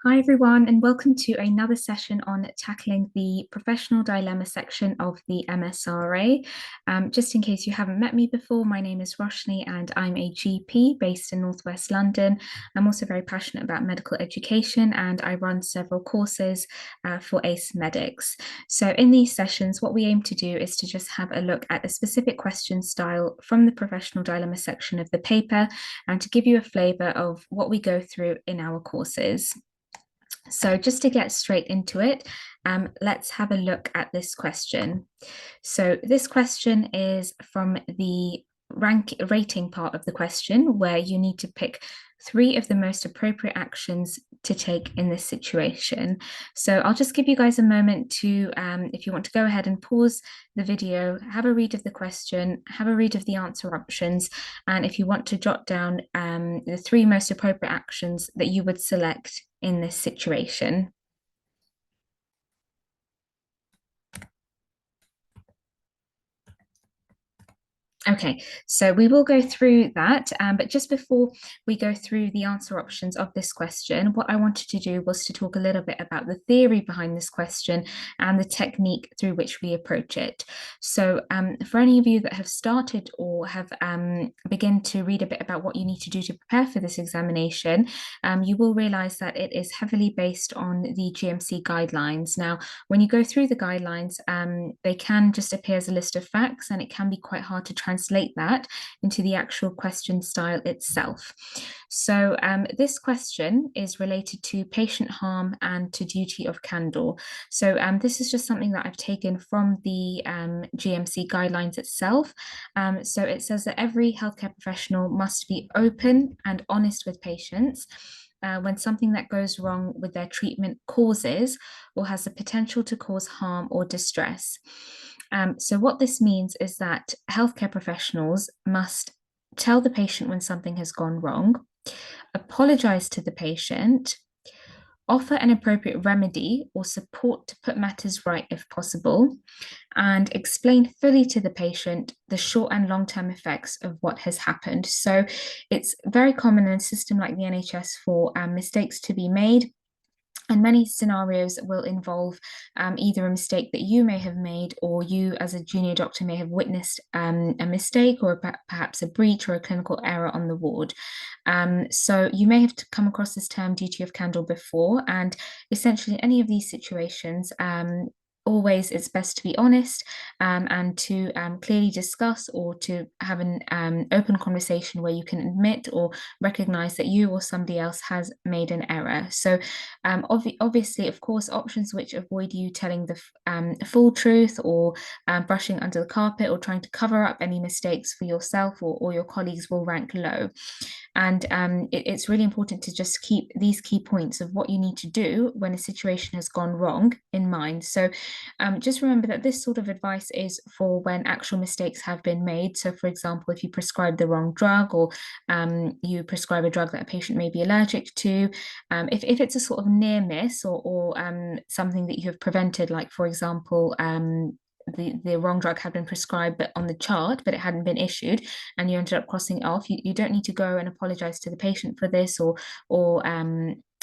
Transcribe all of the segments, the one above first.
Hi everyone, and welcome to another session on tackling the professional dilemma section of the MSRA. Just in case you haven't met me before, my name is Roshni and I'm a GP based in Northwest London. I'm also very passionate about medical education and I run several courses for ACE Medics. So in these sessions, what we aim to do is to just have a look at a specific question style from the professional dilemma section of the paper and to give you a flavour of what we go through in our courses. So just to get straight into it, let's have a look at this question. So this question is from the rating part of the question, where you need to pick 3 of the most appropriate actions to take in this situation. So I'll just give you guys a moment to, if you want to go ahead and pause the video, have a read of the question, have a read of the answer options, and if you want to jot down the 3 most appropriate actions that you would select in this situation. Okay, so we will go through that, but just before we go through the answer options of this question, what I wanted to do was to talk a little bit about the theory behind this question and the technique through which we approach it. So for any of you that have started or have begun to read a bit about what you need to do to prepare for this examination, you will realize that it is heavily based on the GMC guidelines. Now, when you go through the guidelines, they can just appear as a list of facts and it can be quite hard to translate that into the actual question style itself. So this question is related to patient harm and to duty of candour. So this is just something that I've taken from the GMC guidelines itself. So it says that every healthcare professional must be open and honest with patients when something that goes wrong with their treatment causes or has the potential to cause harm or distress. So what this means is that healthcare professionals must tell the patient when something has gone wrong, apologize to the patient, offer an appropriate remedy or support to put matters right if possible, and explain fully to the patient the short and long-term effects of what has happened. So it's very common in a system like the NHS for mistakes to be made. And many scenarios will involve either a mistake that you may have made, or you as a junior doctor may have witnessed a mistake or perhaps a breach or a clinical error on the ward. So you may have come across this term duty of candour before, and essentially any of these situations, always it's best to be honest and to clearly discuss or to have an open conversation where you can admit or recognize that you or somebody else has made an error. So obviously, of course, options which avoid you telling the full truth or brushing under the carpet or trying to cover up any mistakes for yourself or your colleagues will rank low. And it's really important to just keep these key points of what you need to do when a situation has gone wrong in mind. So just remember that this sort of advice is for when actual mistakes have been made. So, for example, if you prescribe the wrong drug or you prescribe a drug that a patient may be allergic to, if it's a sort of near miss or something that you have prevented, like, for example, the wrong drug had been prescribed but on the chart, but it hadn't been issued, and you ended up crossing it off, you don't need to go and apologize to the patient for this or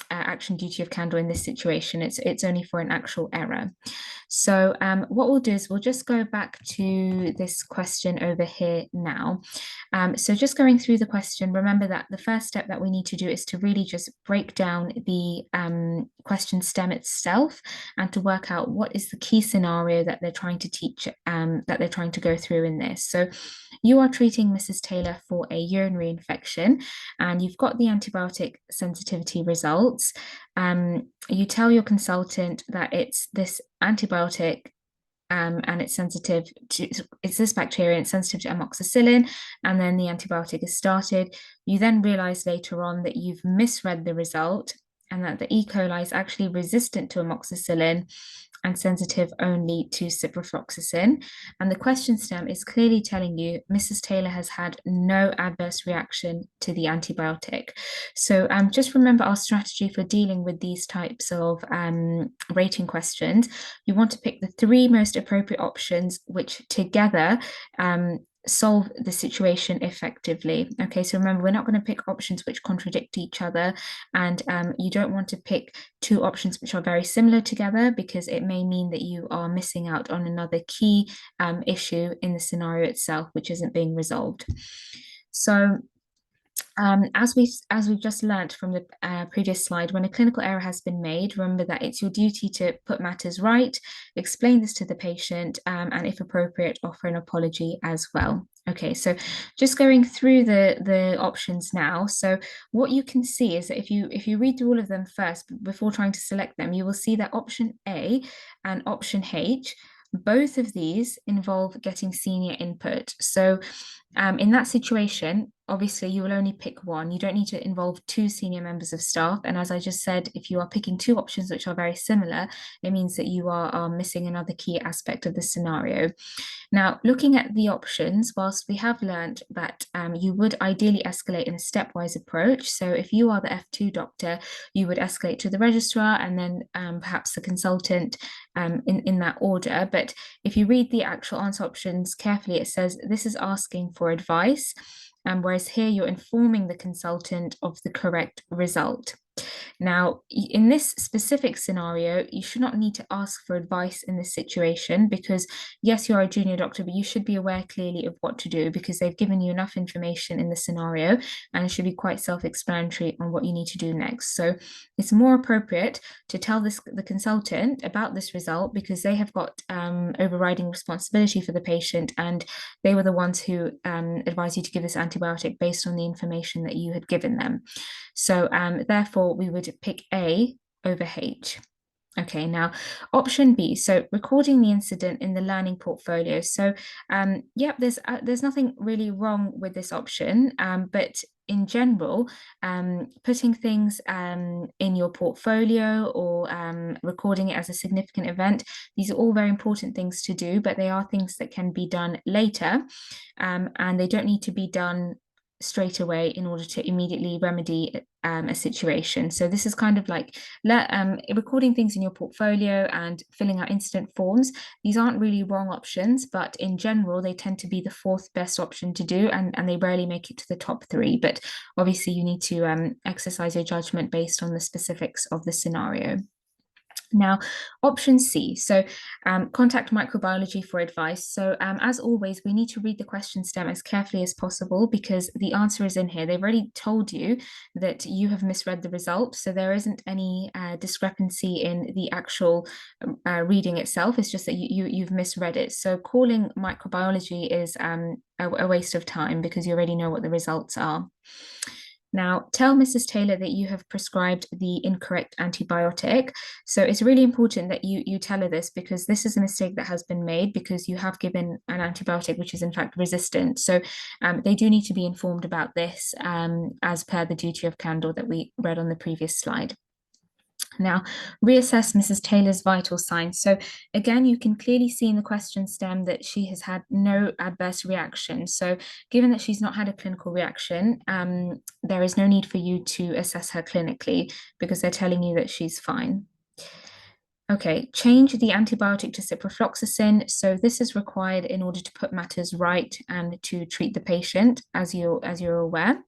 action duty of candour in this situation. It's only for an actual error. So what we'll do is we'll just go back to this question over here now. So just going through the question, remember that the first step that we need to do is to really just break down the question stem itself and to work out what is the key scenario that they're trying to teach, that they're trying to go through in this. So you are treating Mrs. Taylor for a urinary infection and you've got the antibiotic sensitivity results. You tell your consultant that it's this antibiotic and it's this bacteria and it's sensitive to amoxicillin, and then the antibiotic is started. You then realize later on that you've misread the result and that the E. coli is actually resistant to amoxicillin and sensitive only to ciprofloxacin. And the question stem is clearly telling you Mrs. Taylor has had no adverse reaction to the antibiotic. So just remember our strategy for dealing with these types of rating questions. You want to pick the 3 most appropriate options, which together solve the situation effectively. Okay, so remember, we're not going to pick options which contradict each other, and you don't want to pick two options which are very similar together, because it may mean that you are missing out on another key issue in the scenario itself, which isn't being resolved. So as we've just learnt from the previous slide, when a clinical error has been made, remember that it's your duty to put matters right, explain this to the patient, and if appropriate, offer an apology as well. Okay, so just going through the options now. So what you can see is that if you read through all of them first before trying to select them, you will see that option A and option H, both of these involve getting senior input. So in that situation, obviously you will only pick one. You don't need to involve two senior members of staff. And as I just said, if you are picking two options which are very similar, it means that you are missing another key aspect of the scenario. Now, looking at the options, whilst we have learned that you would ideally escalate in a stepwise approach. So if you are the F2 doctor, you would escalate to the registrar and then perhaps the consultant in that order. But if you read the actual answer options carefully, it says this is asking for advice, whereas here you're informing the consultant of the correct result. Now, in this specific scenario, you should not need to ask for advice in this situation, because yes, you're a junior doctor, but you should be aware clearly of what to do, because they've given you enough information in the scenario, and it should be quite self-explanatory on what you need to do next. So it's more appropriate to tell the consultant about this result, because they have got overriding responsibility for the patient, and they were the ones who advised you to give this antibiotic based on the information that you had given them. So therefore, we would pick A over H. Okay, now option B, so recording the incident in the learning portfolio. So yeah, there's nothing really wrong with this option, but in general, putting things in your portfolio or recording it as a significant event, these are all very important things to do, but they are things that can be done later, and they don't need to be done straight away in order to immediately remedy a situation. So this is kind of like recording things in your portfolio and filling out incident forms. These aren't really wrong options, but in general, they tend to be the fourth best option to do, and they rarely make it to the top three. But obviously, you need to exercise your judgment based on the specifics of the scenario. Now, option C, so contact microbiology for advice. So as always, we need to read the question stem as carefully as possible, because the answer is in here. They've already told you that you have misread the result, so there isn't any discrepancy in the actual reading itself. It's just that you've misread it. So calling microbiology is a waste of time, because you already know what the results are. Now, tell Mrs. Taylor that you have prescribed the incorrect antibiotic. So it's really important that you tell her this, because this is a mistake that has been made, because you have given an antibiotic which is in fact resistant. So they do need to be informed about this, as per the duty of candour that we read on the previous slide. Now, reassess Mrs. Taylor's vital signs. So again, you can clearly see in the question stem that she has had no adverse reaction. So given that she's not had a clinical reaction, there is no need for you to assess her clinically, because they're telling you that she's fine. Okay, change the antibiotic to ciprofloxacin. So this is required in order to put matters right and to treat the patient, as you're aware.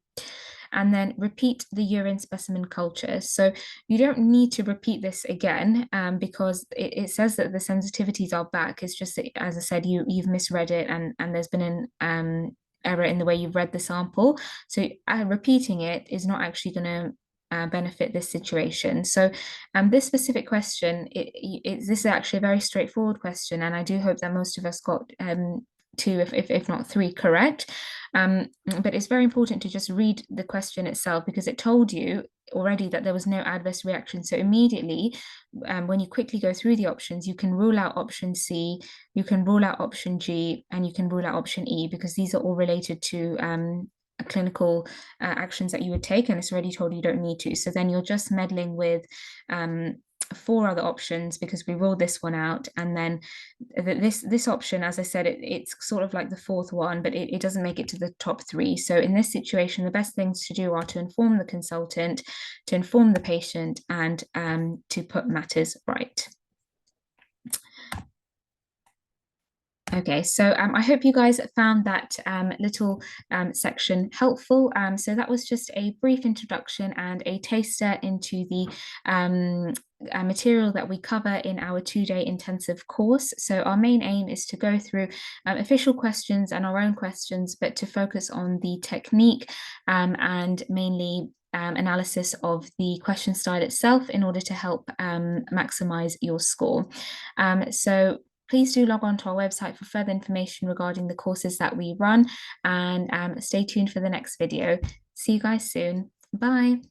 And then repeat the urine specimen culture. So you don't need to repeat this again, because it says that the sensitivities are back. It's just that, as I said, you've misread it, and there's been an error in the way you've read the sample. So repeating it is not actually going to benefit this situation. So this specific question, this is actually a very straightforward question, and I do hope that most of us got two, if not three, correct. But it's very important to just read the question itself, because it told you already that there was no adverse reaction. So immediately, when you quickly go through the options, you can rule out option C, you can rule out option G, and you can rule out option E, because these are all related to clinical actions that you would take, and it's already told you don't need to. So then you're just meddling with four other options, because we ruled this one out, and then this option, as I said, it's sort of like the fourth one, but it doesn't make it to the top three. So in this situation, the best things to do are to inform the consultant, to inform the patient, and to put matters right. Okay, so I hope you guys found that little section helpful. So that was just a brief introduction and a taster into the material that we cover in our 2-day intensive course. So our main aim is to go through official questions and our own questions, but to focus on the technique and mainly analysis of the question style itself in order to help maximize your score. So please do log on to our website for further information regarding the courses that we run, and stay tuned for the next video. See you guys soon. Bye.